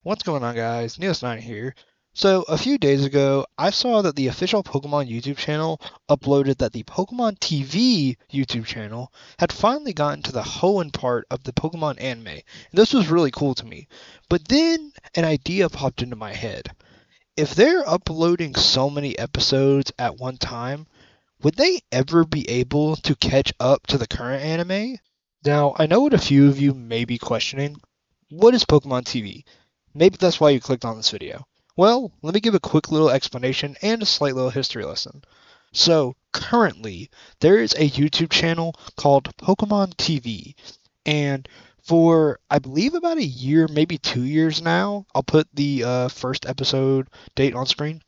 What's going on, guys? Neos9 here. So, a few days ago, I saw that the official Pokemon YouTube channel uploaded that the Pokemon TV YouTube channel had finally gotten to the Hoenn part of the Pokemon anime. And this was really cool to me. But then an idea popped into my head. If they're uploading so many episodes at one time, would they ever be able to catch up to the current anime? Now, I know what a few of you may be questioning. What is Pokemon TV? Maybe that's why you clicked on this video. Well, let me give a quick little explanation and a slight little history lesson. So, currently, there is a YouTube channel called Pokemon TV, and for I believe about a year, maybe 2 years now, I'll put the first episode date on screen.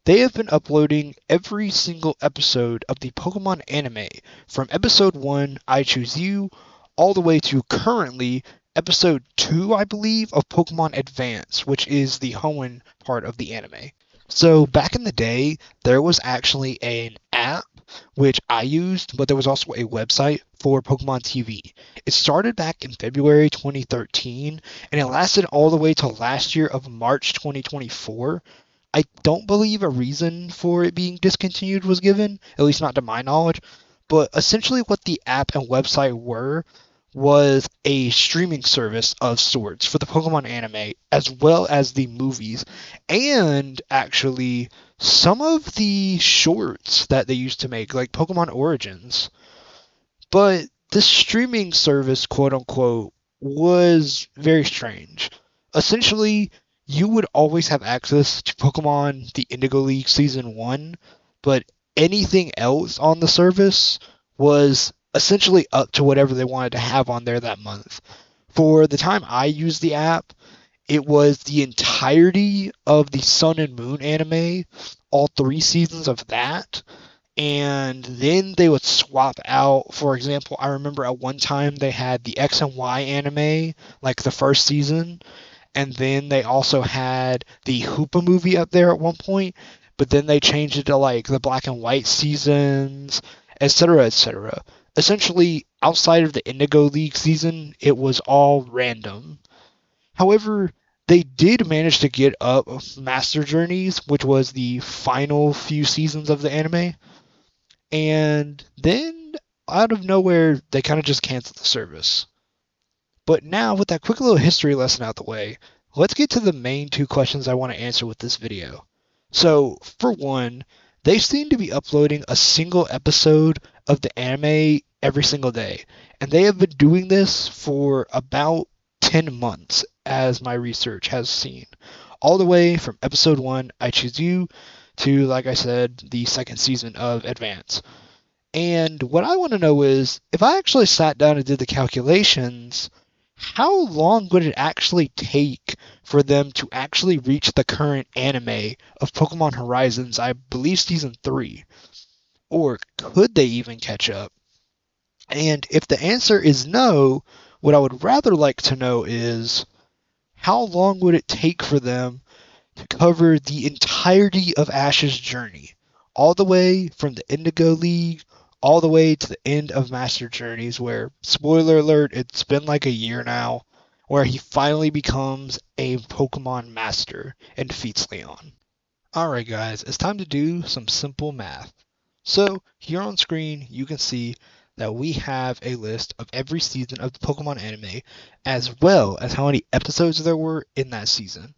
They have been uploading every single episode of the Pokemon anime from episode 1, I Choose You, all the way to currently episode 2, I believe, of Pokemon Advance, which is the Hoenn part of the anime. So back in the day, there was actually an app which I used, but there was also a website for Pokemon TV. It started back in February 2013 and it lasted all the way till last year of March 2024. I don't believe a reason for it being discontinued was given, at least not to my knowledge. But essentially, what the app and website were was a streaming service of sorts for the Pokemon anime, as well as the movies, and actually some of the shorts that they used to make, like Pokemon Origins. But this streaming service, quote unquote, was very strange. Essentially, you would always have access to Pokemon the Indigo League Season 1, but anything else on the service was essentially up to whatever they wanted to have on there that month. For the time I used the app, it was the entirety of the Sun and Moon anime, all 3 seasons of that, and then they would swap out. For example, I remember at one time they had the X and Y anime, like the first season, and then they also had the Hoopa movie up there at one point, but then they changed it to like the black and white seasons, etc., etc. Essentially, outside of the Indigo League season, it was all random. However, they did manage to get up Master Journeys, which was the final few seasons of the anime, and then out of nowhere, they kind of just canceled the service. But now, with that quick little history lesson out the way, let's get to the main two questions I want to answer with this video. So, for one, they seem to be uploading a single episode of the anime every single day, and they have been doing this for about 10 months, as my research has seen. All the way from episode 1, I Choose You, to, like I said, the second season of Advance. And what I want to know is, if I actually sat down and did the calculations, how long would it actually take for them to actually reach the current anime of Pokemon Horizons, I believe season 3? Or could they even catch up? And if the answer is no, what I would rather like to know is, how long would it take for them to cover the entirety of Ash's journey, all the way from the Indigo League, all the way to the end of Master Journeys, where, spoiler alert, it's been like a year now, where he finally becomes a Pokemon Master and defeats Leon. Alright guys, it's time to do some simple math. So, here on screen, you can see that we have a list of every season of the Pokemon anime, as well as how many episodes there were in that season.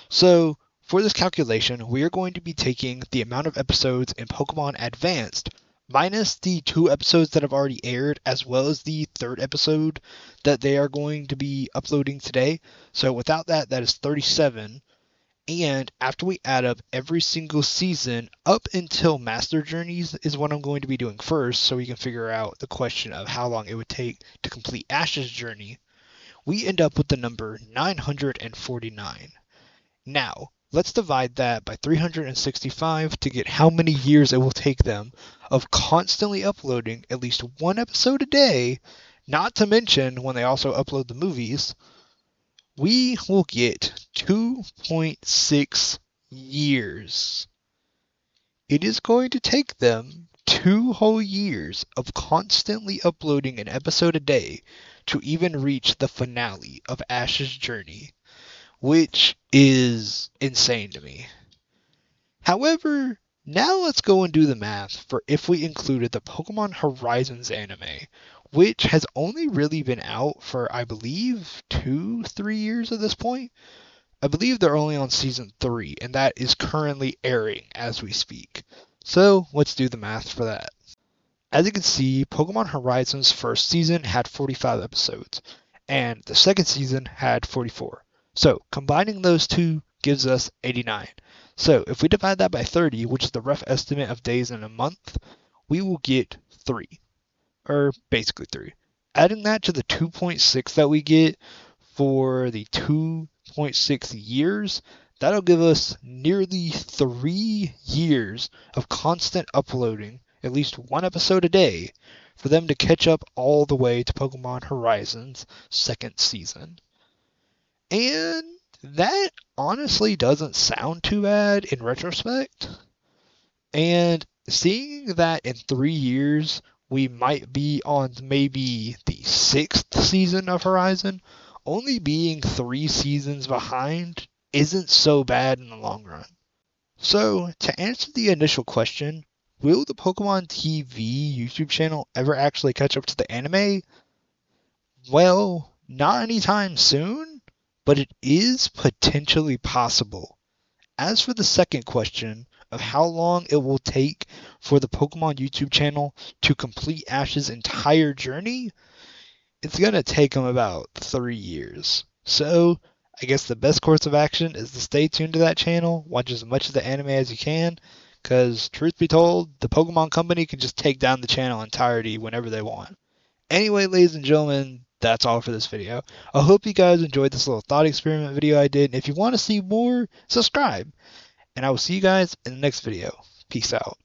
So, for this calculation, we are going to be taking the amount of episodes in Pokemon Advanced minus the 2 episodes that have already aired, as well as the third episode that they are going to be uploading today. So without that, that is 37. And after we add up every single season up until Master Journeys is what I'm going to be doing first, so we can figure out the question of how long it would take to complete Ash's journey, we end up with the number 949. Now, let's divide that by 365 to get how many years it will take them of constantly uploading at least one episode a day, not to mention when they also upload the movies. We will get 2.6 years. It is going to take them 2 whole years of constantly uploading an episode a day to even reach the finale of Ash's journey. which is insane to me. However, now let's go and do the math for if we included the Pokemon Horizons anime, which has only really been out for, I believe, 2-3 years at this point. I believe they're only on season 3, and that is currently airing as we speak. So let's do the math for that. As you can see, Pokemon Horizons first season had 45 episodes, and the second season had 44. So combining those two gives us 89. So if we divide that by 30, which is the rough estimate of days in a month, we will get 3. Or basically 3. Adding that to the 2.6 that we get for the 2.6 years, that'll give us nearly 3 years of constant uploading, at least one episode a day, for them to catch up all the way to Pokemon Horizons second season. And that honestly doesn't sound too bad in retrospect. And seeing that in 3 years we might be on maybe the 6th season of Horizon, only being 3 seasons behind isn't so bad in the long run. So, to answer the initial question, will the Pokemon TV YouTube channel ever actually catch up to the anime? Well, not anytime soon, but it is potentially possible. As for the second question of how long it will take for the Pokemon YouTube channel to complete Ash's entire journey, it's going to take him about 3 years. So, I guess the best course of action is to stay tuned to that channel, watch as much of the anime as you can, because truth be told, the Pokemon Company can just take down the channel entirety whenever they want. Anyway, ladies and gentlemen, that's all for this video. I hope you guys enjoyed this little thought experiment video I did, and if you want to see more, subscribe. And I will see you guys in the next video. Peace out.